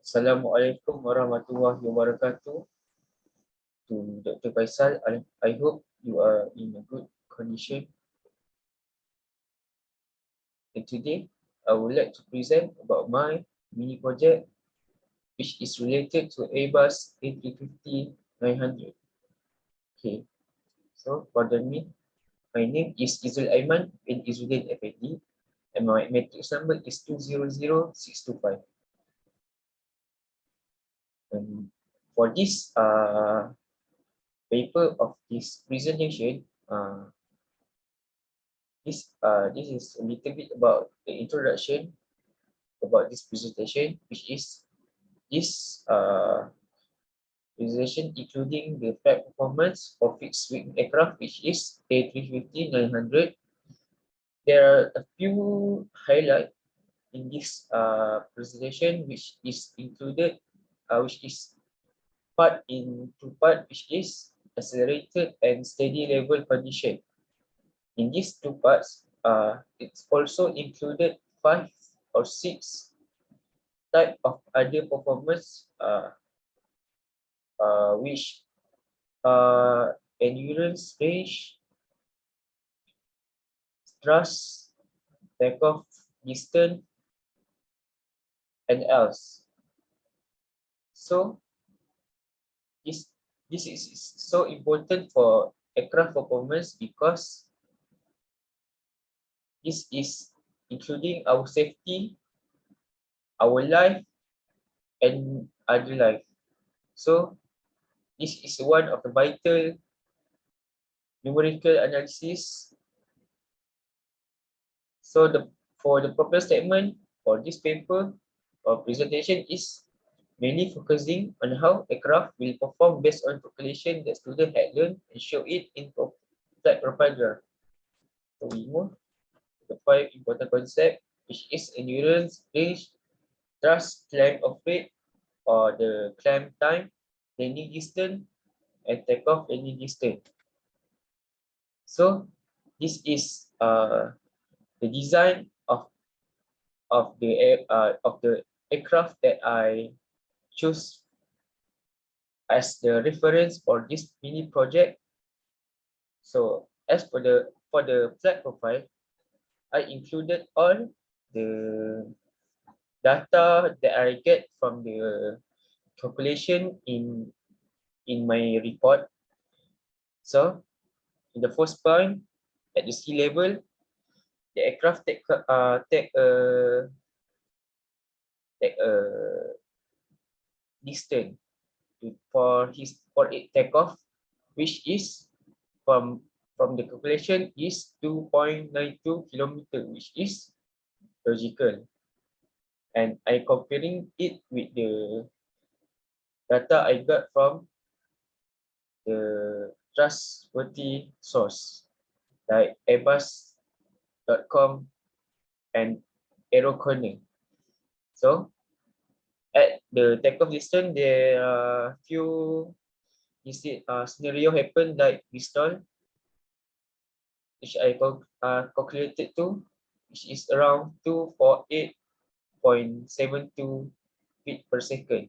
Assalamualaikum warahmatullahi wabarakatuh. To Dr. Faisal, I hope you are in a good condition. And today, I would like to present about my mini project, which is related to Airbus A350-900. Okay, so pardon me. My name is Izzul Aiman bin Izzuddin Effendi, and my matrix number is 200625. And for this paper of this presentation, this is a little bit about the introduction about this presentation, which is this presentation including the flight performance of fixed wing aircraft, which is A350-900. There are a few highlights in this presentation, which is included, which is part in two part, which is accelerated and steady level condition. In these two parts, it's also included 5 or 6 type of other performance, which endurance range, thrust, takeoff distance, and else. So this is so important for aircraft performance because this is including our safety, our life, and other life. So this is one of the vital numerical analysis. So for the proper statement for this paper or presentation is mainly focusing on how aircraft will perform based on calculation that student had learned and show it in flight profile graph. So we move to the 5 important concepts, which is endurance, range, thrust, climb of rate, or the climb time, landing distance, and takeoff landing distance. So this is the design of the aircraft that I choose as the reference for this mini project. So as for the flight profile, I included all the data that I get from the calculation in my report. So in the first point, at the sea level, the aircraft take a distance for its takeoff, which is from the calculation is 2.92 kilometer, which is logical. And I comparing it with the data I got from the trustworthy source like Airbus.com and Aerocorner. So at the takeoff distance, there are few scenario happen like pistol, which I calculated to, which is around 248.72 feet per second.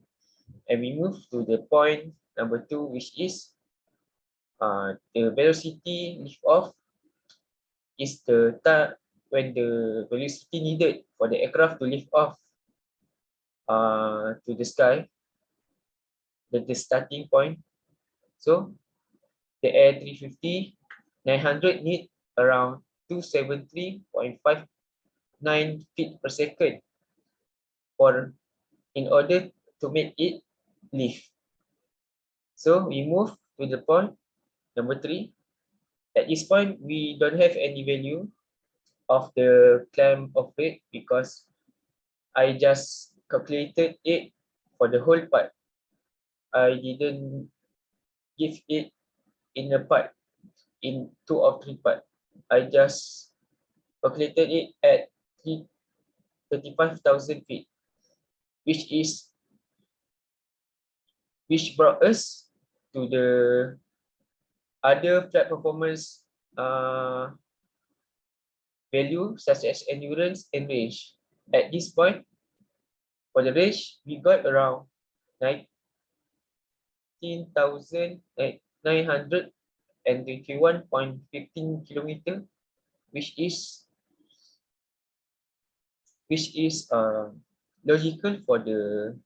And we move to the point number 2, which is the velocity lift off is the time when the velocity needed for the aircraft to lift off to the sky, the starting point. So the A350-900 need around 273.59 feet per second for in order to make it lift. So we move to the point number 3. At this point, we don't have any value of the climb of rate because I just calculated it for the whole part. I didn't give it in a part, in 2 or 3 part. I just calculated it at 35,000 feet, which brought us to the other flight performance value such as endurance and range. At this point, For the range, we got around 19,921.15 kilometer, which is logical for the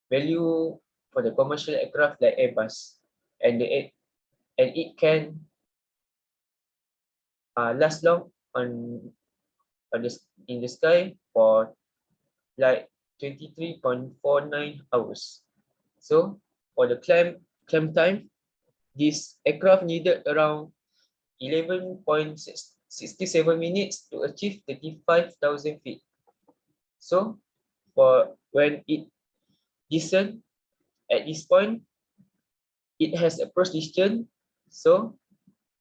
value for the commercial aircraft like Airbus, and it can last long in the sky for like 23.49 hours. So for the climb time, this aircraft needed around 11.67 minutes to achieve 35,000 feet. So for when it descend at this point, it has approach distance. So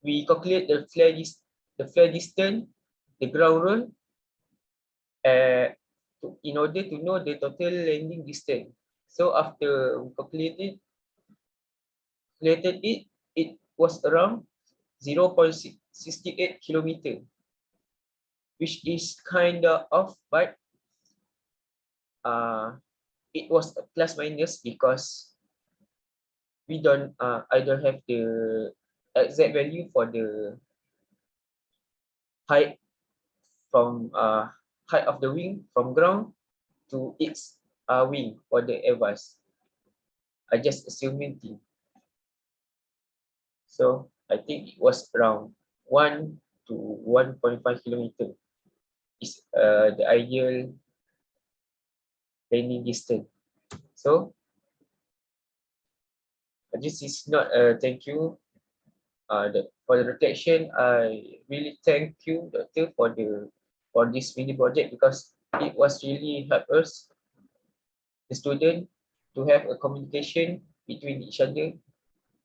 we calculate the flare distance, the ground roll, in order to know the total landing distance. So after we calculated it, it was around 0.68 kilometer, which is kind of off, but uh, it was a plus minus because I don't have the exact value for the height from height of the wing from ground to its wing for the Airbus. I just assuming thing. So I think it was around 1 to 1.5 kilometer is the ideal landing distance. So this is not a thank you. For the reflection, I really thank you, Doctor, for this mini project because it was really help us, the student, to have a communication between each other.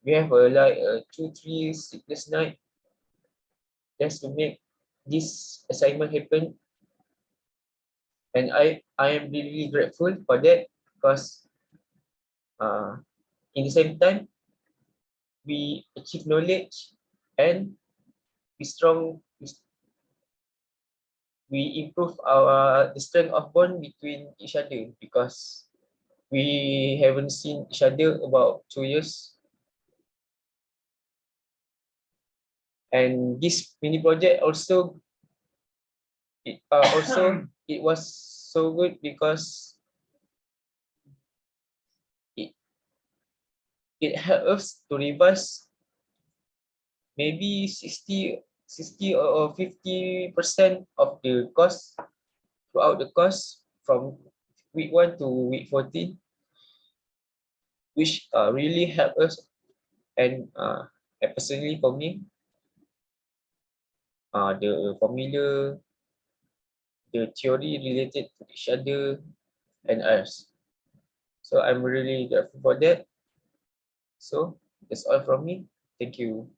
We have like 2-3 sleepless night just to make this assignment happen, and I am really grateful for that because uh, in the same time we achieve knowledge and we strong we improve our the strength of bond between each other because we haven't seen each other about 2 years. And this mini project also it was so good because it, it helped us to revise maybe 60 or 50% of the cost throughout the course from week 1 to week 14, which really helped us. And personally for me, the formula, the theory related to each other and us. So I'm really grateful for that. So that's all from me. Thank you.